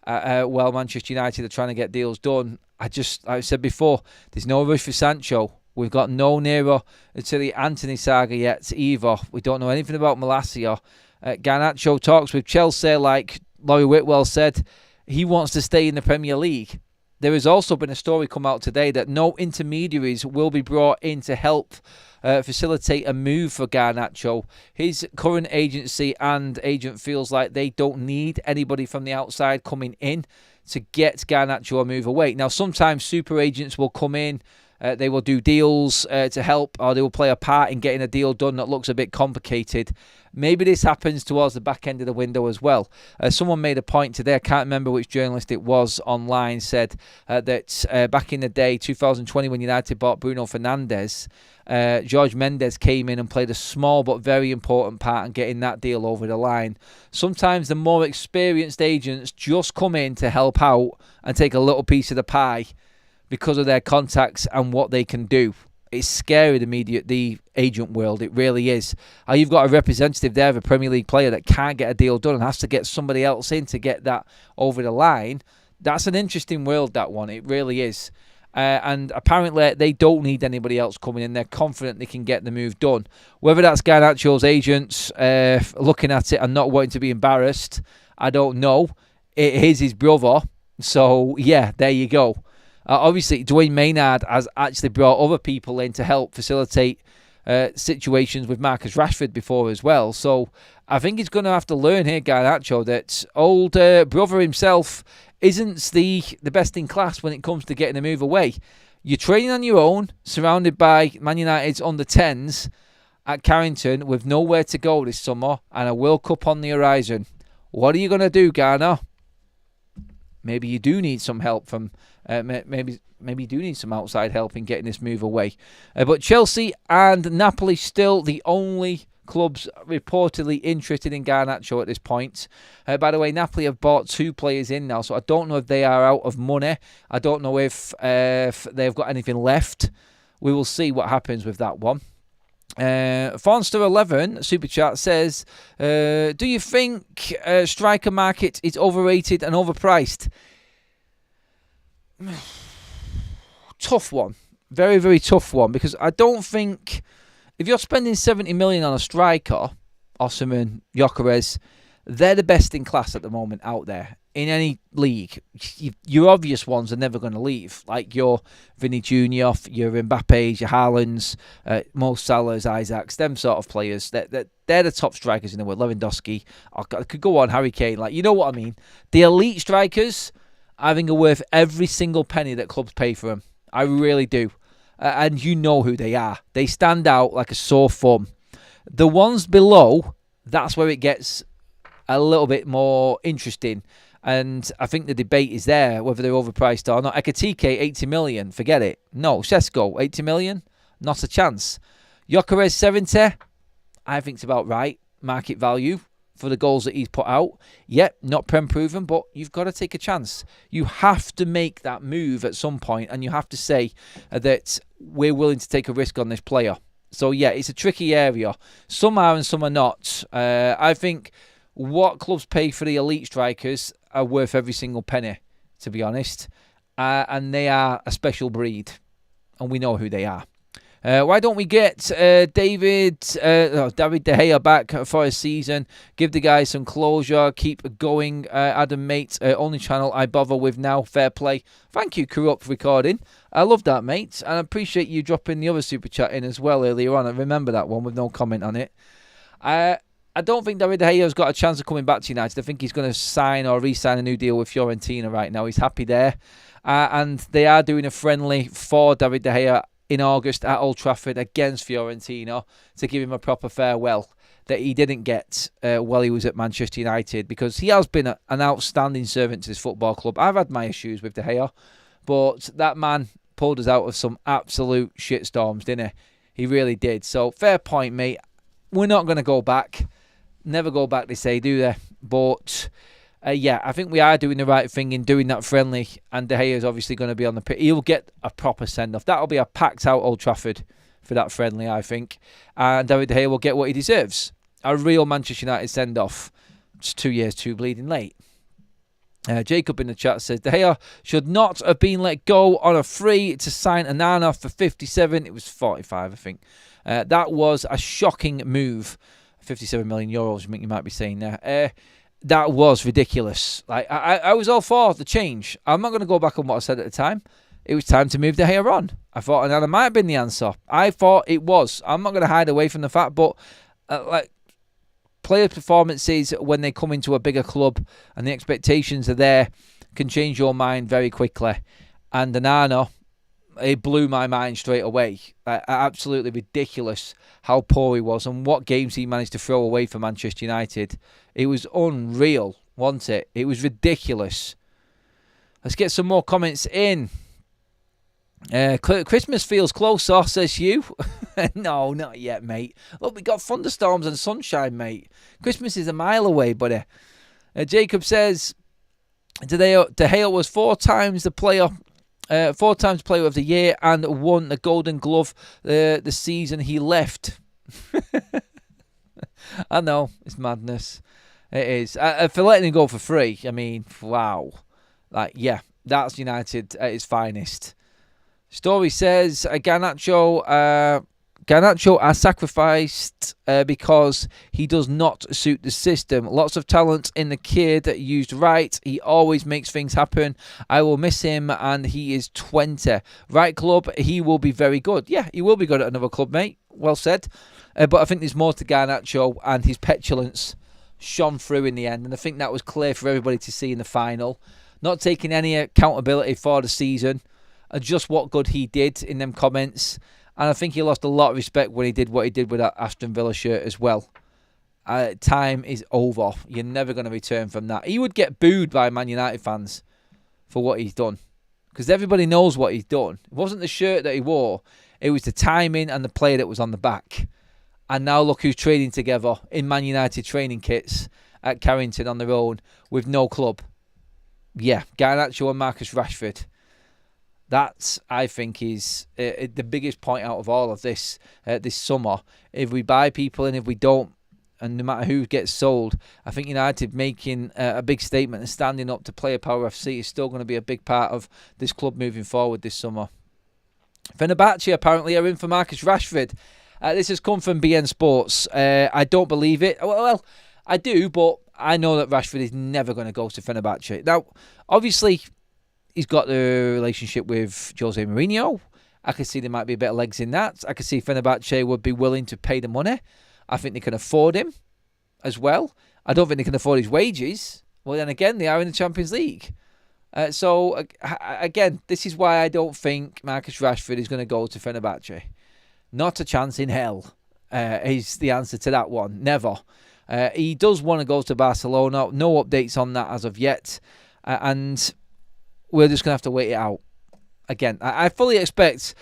while Manchester United are trying to get deals done. Like I said before, there's no rush for Sancho. We've got no nearer to the Anthony saga yet either. We don't know anything about Malacia. Garnacho talks with Chelsea, like Laurie Whitwell said. He wants to stay in the Premier League. There has also been a story come out today that no intermediaries will be brought in to help facilitate a move for Garnacho. His current agency and agent feels like they don't need anybody from the outside coming in to get Garnacho a move away. Now, sometimes super agents will come in. They will do deals to help, or they will play a part in getting a deal done that looks a bit complicated. Maybe this happens towards the back end of the window as well. Someone made a point today, I can't remember which journalist it was online, said that back in the day, 2020, when United bought Bruno Fernandes, Jorge Mendes came in and played a small but very important part in getting that deal over the line. Sometimes the more experienced agents just come in to help out and take a little piece of the pie because of their contacts and what they can do. It's scary, the agent world. It really is. You've got a representative there of a Premier League player that can't get a deal done and has to get somebody else in to get that over the line. That's an interesting world, that one. It really is. And apparently they don't need anybody else coming in. They're confident they can get the move done. Whether that's Garnacho's agents looking at it and not wanting to be embarrassed, I don't know. It is his brother. So, yeah, there you go. Obviously, Dwayne Maynard has actually brought other people in to help facilitate situations with Marcus Rashford before as well. So I think he's going to have to learn here, Garnacho, that old brother himself isn't the best in class when it comes to getting a move away. You're training on your own, surrounded by Man United's under-10s at Carrington with nowhere to go this summer and a World Cup on the horizon. What are you going to do, Garner? Maybe you do need some help from... Maybe you do need some outside help in getting this move away. But Chelsea and Napoli still the only clubs reportedly interested in Garnacho at this point. By the way, Napoli have bought 2 players in now, so I don't know if they are out of money. I don't know if they've got anything left. We will see what happens with that one. Fawnster11 Super Chat says, do you think striker market is overrated and overpriced? Tough one. Very, very tough one, because I don't think if you're spending 70 million on a striker, Osimhen, Gyökeres, they're the best in class at the moment out there in any league. Your obvious ones are never going to leave, like your Vinny Jr., your Mbappe's, your Haalands, Mo Salah's, Isaacs, them sort of players. They're the top strikers in the world. Lewandowski, I could go on, Harry Kane, like, you know what I mean. The elite strikers, I think, are worth every single penny that clubs pay for them. I really do. And you know who they are. They stand out like a sore thumb. The ones below, that's where it gets a little bit more interesting. And I think the debate is there, whether they're overpriced or not. Ekitike, 80 million. Forget it. No. Sesko, 80 million. Not a chance. Gyökeres, 70. I think it's about right. Market value for the goals that he's put out. Yep, not Prem proven, but you've got to take a chance. You have to make that move at some point, and you have to say that we're willing to take a risk on this player. So yeah, it's a tricky area. Some are and some are not. I think what clubs pay for the elite strikers are worth every single penny, to be honest. And they are a special breed, and we know who they are. Why don't we get David De Gea back for a season? Give the guy some closure. Keep going, Adam, mate. Only channel I bother with now. Fair play. Thank you, Corrupt Recording. I love that, mate. And I appreciate you dropping the other super chat in as well earlier on. I remember that one with no comment on it. I don't think David De Gea's got a chance of coming back to United. I think he's going to sign or re-sign a new deal with Fiorentina right now. He's happy there. And they are doing a friendly for David De Gea in August at Old Trafford against Fiorentina to give him a proper farewell that he didn't get while he was at Manchester United, because he has been an outstanding servant to this football club. I've had my issues with De Gea, but that man pulled us out of some absolute shitstorms, didn't he? He really did. So fair point, mate. We're not going to go back. Never go back, they say, do they? But yeah, I think we are doing the right thing in doing that friendly. And De Gea is obviously going to be on the pitch. He'll get a proper send-off. That'll be a packed-out Old Trafford for that friendly, I think. And David De Gea will get what he deserves. A real Manchester United send-off. It's 2 years too bleeding late. Jacob in the chat says, De Gea should not have been let go on a free to sign Onana for 57. It was 45, I think. That was a shocking move. 57 million euros, I think you might be saying there. That was ridiculous. Like I was all for the change. I'm not going to go back on what I said at the time. It was time to move De Gea on. I thought Onana might have been the answer. I thought it was. I'm not going to hide away from the fact, but like player performances when they come into a bigger club and the expectations are there can change your mind very quickly. And Onana, it blew my mind straight away. Absolutely ridiculous how poor he was and what games he managed to throw away for Manchester United. It was unreal, wasn't it? It was ridiculous. Let's get some more comments in. Christmas feels closer, says you. No, not yet, mate. Look, we got thunderstorms and sunshine, mate. Christmas is a mile away, buddy. Jacob says, De Gea was 4 times player of the year and won the Golden Glove the season he left. I know, it's madness. It is. For letting him go for free, I mean, wow. Like, yeah, that's United at its finest. Story says, Garnacho are sacrificed because he does not suit the system. Lots of talent in the kid used right. He always makes things happen. I will miss him, and he is 20. Right club, he will be very good. Yeah, he will be good at another club, mate. Well said. But I think there's more to Garnacho, and his petulance shone through in the end. And I think that was clear for everybody to see in the final. Not taking any accountability for the season. Just what good he did in them comments. And I think he lost a lot of respect when he did what he did with that Aston Villa shirt as well. Time is over. You're never going to return from that. He would get booed by Man United fans for what he's done. Because everybody knows what he's done. It wasn't the shirt that he wore. It was the timing and the player that was on the back. And now look who's training together in Man United training kits at Carrington on their own with no club. Yeah, Garnacho and Marcus Rashford. That, I think, is the biggest point out of all of this this summer. If we buy people and if we don't, and no matter who gets sold, I think United making a big statement and standing up to Player Power FC is still going to be a big part of this club moving forward this summer. Fenerbahce apparently are in for Marcus Rashford. This has come from BN Sports. I don't believe it. Well, I do, but I know that Rashford is never going to go to Fenerbahce. Now, obviously, he's got the relationship with Jose Mourinho. I can see there might be a bit of legs in that. I can see Fenerbahce would be willing to pay the money. I think they can afford him as well. I don't think they can afford his wages. Well, then again, they are in the Champions League. So, again, this is why I don't think Marcus Rashford is going to go to Fenerbahce. Not a chance in hell is the answer to that one. Never. He does want to go to Barcelona. No updates on that as of yet. And we're just going to have to wait it out. Again, I fully expect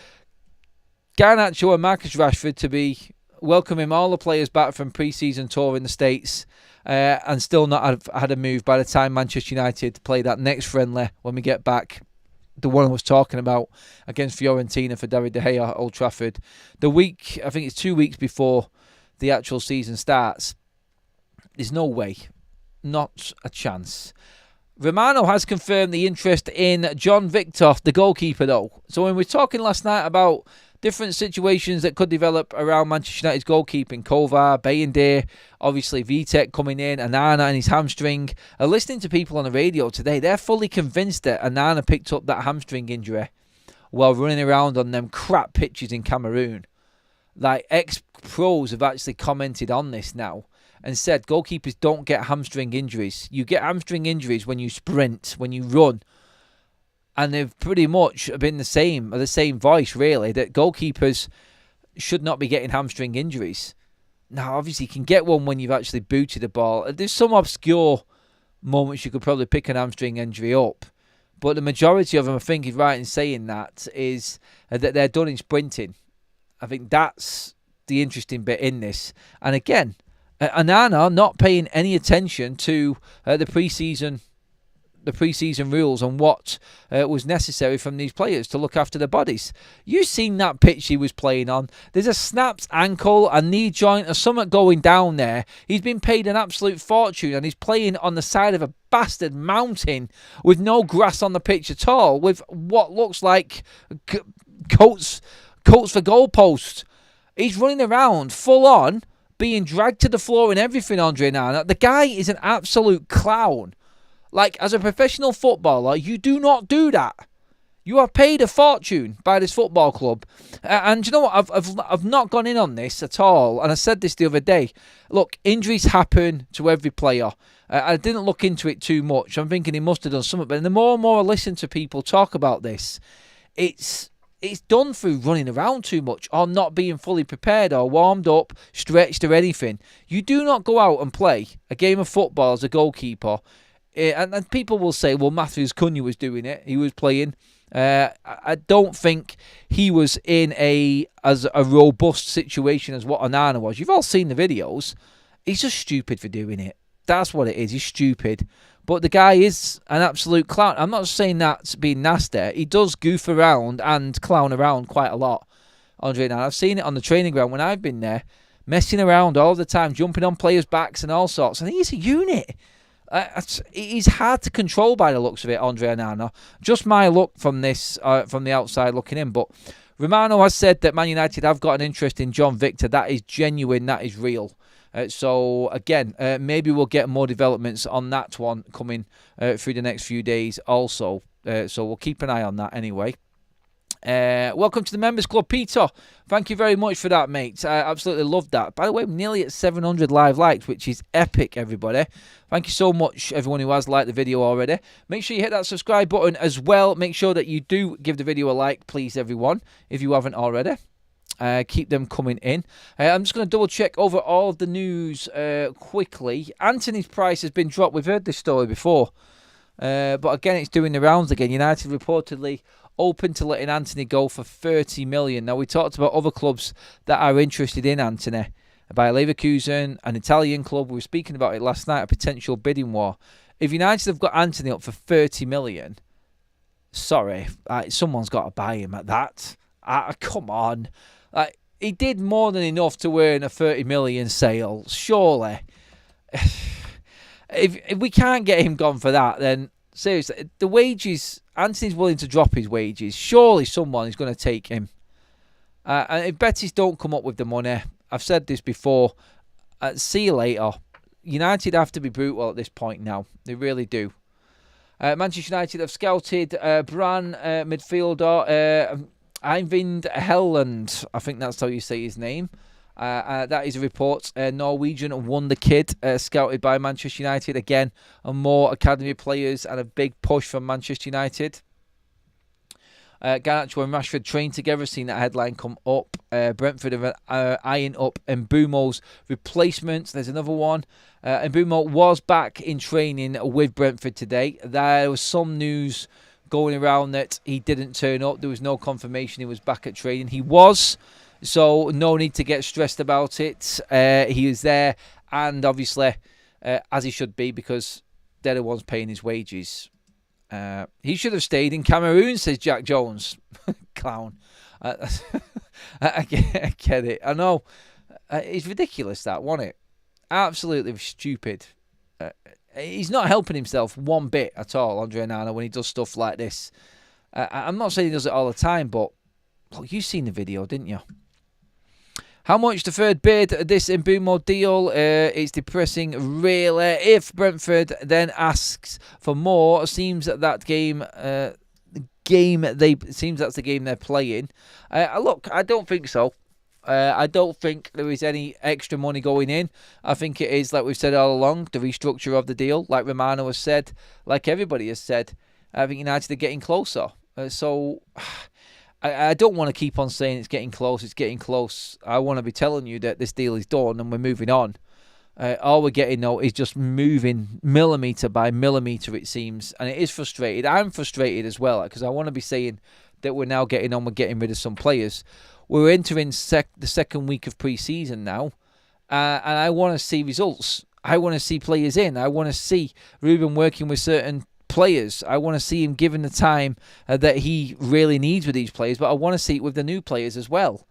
Garnacho and Marcus Rashford to be welcoming all the players back from pre-season tour in the States and still not have had a move by the time Manchester United play that next friendly when we get back. The one I was talking about against Fiorentina for David De Gea at Old Trafford. The week, I think it's 2 weeks before the actual season starts. There's no way. Not a chance. Romano has confirmed the interest in John Victor, the goalkeeper, though. So when we were talking last night about different situations that could develop around Manchester United's goalkeeping, Kovar, Bayende, obviously Vitek coming in, Onana and his hamstring. Listening to people on the radio today, they're fully convinced that Onana picked up that hamstring injury while running around on them crap pitches in Cameroon. Like, ex-pros have actually commented on this now and said goalkeepers don't get hamstring injuries. You get hamstring injuries when you sprint, when you run. And they've pretty much been the same voice, really, that goalkeepers should not be getting hamstring injuries. Now, obviously, you can get one when you've actually booted the ball. There's some obscure moments you could probably pick an hamstring injury up. But the majority of them, I think, is right in saying that, is that they're done in sprinting. I think that's the interesting bit in this. And again, Onana not paying any attention to the preseason rules and what was necessary from these players to look after their bodies. You've seen that pitch he was playing on. There's a snapped ankle, a knee joint, or something going down there. He's been paid an absolute fortune, and he's playing on the side of a bastard mountain with no grass on the pitch at all, with what looks like coats for goalposts. He's running around full on, being dragged to the floor and everything, Andre Onana. The guy is an absolute clown. Like, as a professional footballer, you do not do that. You are paid a fortune by this football club. And you know what? I've not gone in on this at all. And I said this the other day. Look, injuries happen to every player. I didn't look into it too much. I'm thinking he must have done something. But the more and more I listen to people talk about this, it's done through running around too much or not being fully prepared or warmed up, stretched or anything. You do not go out and play a game of football as a goalkeeper. And people will say, well, Matthews Cunha was doing it. He was playing. I don't think he was in as a robust situation as what Onana was. You've all seen the videos. He's just stupid for doing it. That's what it is. He's stupid. But the guy is an absolute clown. I'm not saying that's being nasty. He does goof around and clown around quite a lot, Andre. Now, I've seen it on the training ground when I've been there, messing around all the time, jumping on players' backs and all sorts. And he's a unit. He's hard to control by the looks of it, Andre Onana. Just my look from this, from the outside looking in. But Romano has said that Man United have got an interest in John Victor. That is genuine. That is real. So, again, maybe we'll get more developments on that one coming through the next few days also. So we'll keep an eye on that anyway. Welcome to the Members Club, Peter. Thank you very much for that, mate. I absolutely loved that. By the way, I'm nearly at 700 live likes, which is epic, everybody. Thank you so much, everyone who has liked the video already. Make sure you hit that subscribe button as well. Make sure that you do give the video a like, please, everyone, if you haven't already. Keep them coming in. I'm just going to double check over all of the news quickly. Anthony's price has been dropped. We've heard this story before. But again, it's doing the rounds again. United reportedly open to letting Anthony go for 30 million. Now, we talked about other clubs that are interested in Anthony. By Leverkusen, an Italian club. We were speaking about it last night, a potential bidding war. If United have got Anthony up for 30 million, sorry, someone's got to buy him at that. Come on. He did more than enough to earn a 30 million sale, surely. If we can't get him gone for that, then seriously, the wages, Anthony's willing to drop his wages. Surely someone is going to take him. And if Betis don't come up with the money, I've said this before, see you later. United have to be brutal at this point now. They really do. Manchester United have scouted Bran midfielder Eivind Helland. I think that's how you say his name. That is a report. Norwegian wonder kid scouted by Manchester United. Again, and more academy players and a big push from Manchester United. Garnacho and Rashford trained together. Seen that headline come up. Brentford have eyeing up MBEUMO'S replacement. There's another one. MBEUMO was back in training with Brentford today. There was some news going around that he didn't turn up. There was no confirmation he was back at training. He was, so no need to get stressed about it. He is there, and obviously, as he should be, because they're the ones paying his wages. He should have stayed in Cameroon, says Jack Jones. Clown. I get it. I know. It's ridiculous, that, wasn't it? Absolutely stupid. He's not helping himself one bit at all, Andre Onana, when he does stuff like this. I'm not saying he does it all the time, but look, you've seen the video, didn't you? How much the third bid this MBEUMO deal? It's depressing, really. If Brentford then asks for more, it seems that that's the game they're playing. Look, I don't think so. I don't think there is any extra money going in. I think it is, like we've said all along, the restructure of the deal, like Romano has said, like everybody has said. I think United are getting closer. So I don't want to keep on saying it's getting close. I want to be telling you that this deal is done and we're moving on. All we're getting now is just moving millimetre by millimetre, it seems. And it is frustrated. I'm frustrated as well, because I want to be saying that we're now getting on with getting rid of some players. We're entering the second week of pre-season now, And I want to see results. I want to see players in. I want to see Ruben working with certain players. I want to see him given the time that he really needs with these players, but I want to see it with the new players as well.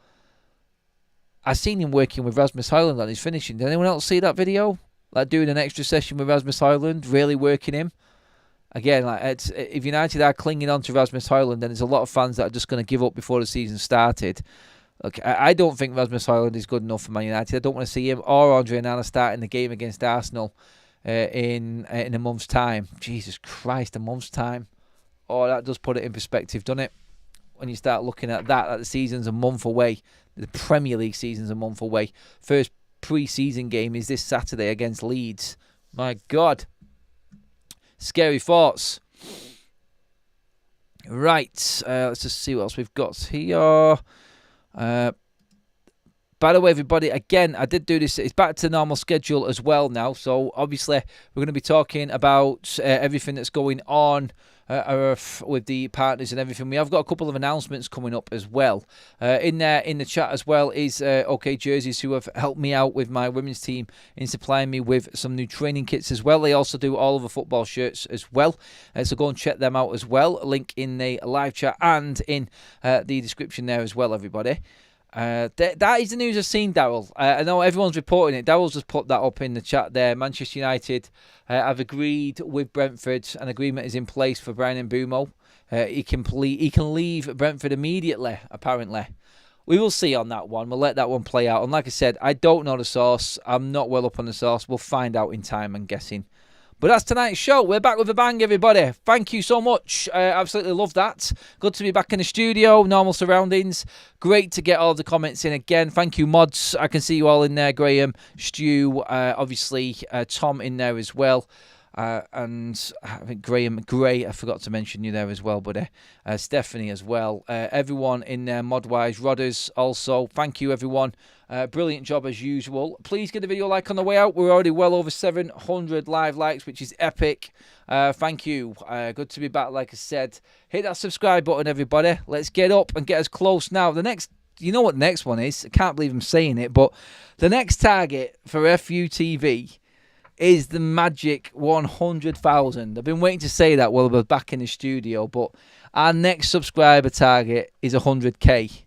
I've seen him working with Rasmus Højlund on his finishing. Did anyone else see that video? Like doing an extra session with Rasmus Højlund, really working him. Again, if United are clinging on to Rasmus Højlund, then there's a lot of fans that are just going to give up before the season started. Look, I don't think Rasmus Højlund is good enough for Man United. I don't want to see him or Andre Onana starting the game against Arsenal in a month's time. Jesus Christ, a month's time. Oh, that does put it in perspective, doesn't it? When you start looking at that the season's a month away. The Premier League season's a month away. First pre-season game is this Saturday against Leeds. My God. Scary thoughts. Right. Let's just see what else we've got here. By the way, everybody, again, I did do this. It's back to normal schedule as well now. So, obviously, we're going to be talking about everything that's going on with the partners and everything. We have got a couple of announcements coming up as well. In the chat as well is OK Jerseys, who have helped me out with my women's team in supplying me with some new training kits as well. They also do all of the football shirts as well. So go and check them out as well. Link in the live chat and in the description there as well, everybody. That is the news I've seen, Daryl. I know everyone's reporting it. Daryl's just put that up in the chat there. Manchester United have agreed with Brentford. An agreement is in place for Bryan Mbeumo. He can leave Brentford immediately, apparently. We will see on that one. We'll let that one play out. And like I said, I don't know the source. I'm not well up on the source. We'll find out in time, I'm guessing. But that's tonight's show. We're back with a bang, everybody. Thank you so much. I absolutely love that. Good to be back in the studio, normal surroundings. Great to get all the comments in again. Thank you, mods. I can see you all in there. Graham, Stu, obviously Tom in there as well. And I think Graham Gray, I forgot to mention you there as well, buddy. Stephanie as well. Everyone in there, mod-wise. Rodders also. Thank you, everyone. Brilliant job as usual. Please give the video a like on the way out. We're already well over 700 live likes, which is epic. Thank you. Good to be back, like I said. Hit that subscribe button, everybody. Let's get up and get as close now. You know what the next one is? I can't believe I'm saying it, but the next target for FUTV is the magic 100,000. I've been waiting to say that while we're back in the studio, but our next subscriber target is 100k.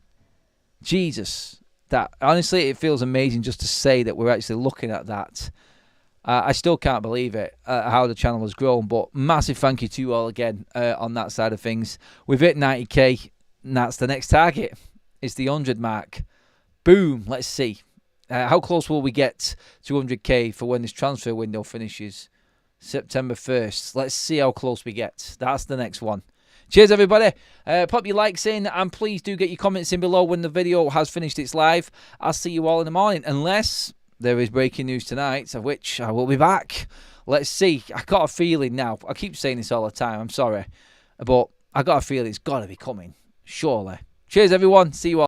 Jesus. That honestly, it feels amazing just to say that we're actually looking at that. I still can't believe it, how the channel has grown, but massive thank you to you all again on that side of things. We've hit 90k, and that's the next target. It's the 100 mark. Boom. Let's see. How close will we get to 100k for when this transfer window finishes? September 1st. Let's see how close we get. That's the next one. Cheers, everybody. Pop your likes in, and please do get your comments in below when the video has finished its live. I'll see you all in the morning, unless there is breaking news tonight, of which I will be back. Let's see. I got a feeling now. I keep saying this all the time. I'm sorry. But I got a feeling it's got to be coming. Surely. Cheers, everyone. See you all.